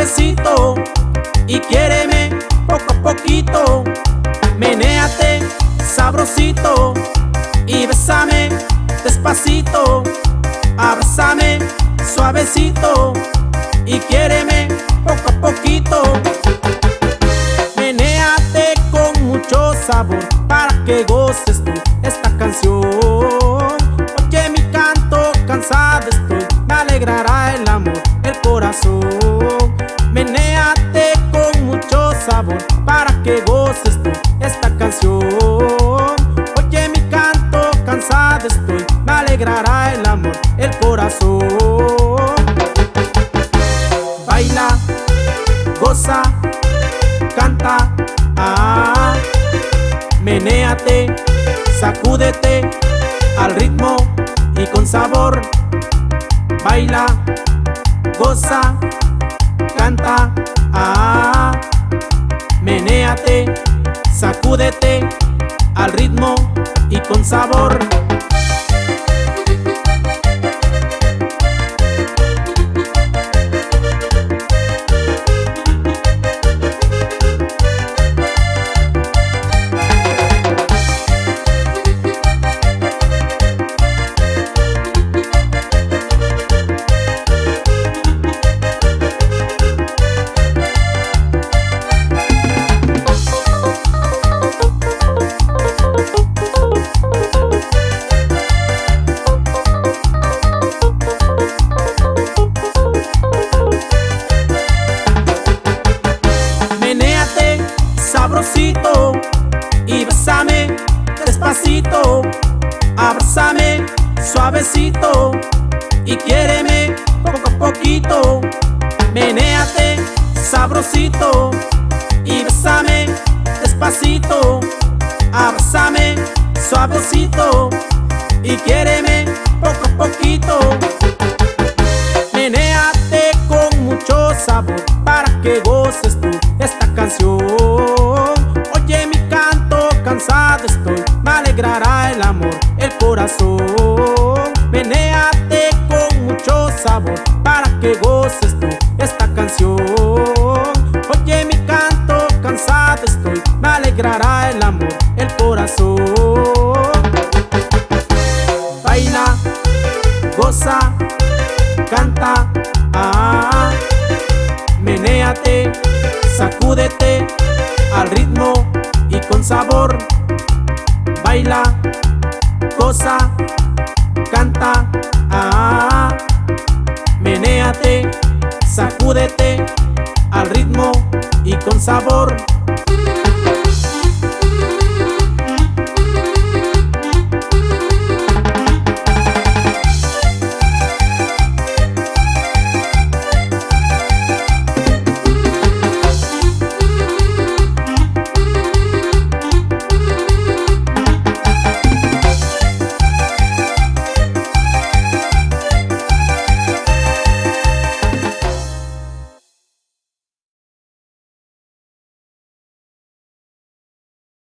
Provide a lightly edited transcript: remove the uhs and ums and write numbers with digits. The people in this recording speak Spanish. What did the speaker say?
suavecito y quiéreme poco a poquito. Menéate sabrosito y bésame despacito. Abrázame suavecito y quiéreme poco a poquito. Menéate con mucho sabor para que goces tú esta canción. Oye mi canto, cansado estoy, me alegrará el amor, el corazón. Menéate con mucho sabor para que goces tú esta canción. Oye mi canto, cansado estoy, me alegrará el amor, el corazón. Baila, goza, canta, menéate, sacúdete al ritmo y con sabor. Baila, goza, canta, menéate, sacúdete al ritmo y con sabor. Sabrosito y bésame despacito. Abrázame suavecito y quiéreme poco a poquito. Menéate sabrosito y bésame despacito. Abrázame suavecito y quiéreme poco a poquito. Menéate con mucho sabor para que goces tú esta canción. Oye mi canto, cansado estoy, me alegrará el amor, el corazón. Menéate con mucho sabor para que goces tú esta canción. Oye mi canto, cansado estoy, me alegrará el amor, el corazón. Baila, goza, canta, menéate, sacúdete al ritmo y con sabor. Baila, goza, canta, menéate, sacúdete al ritmo y con sabor.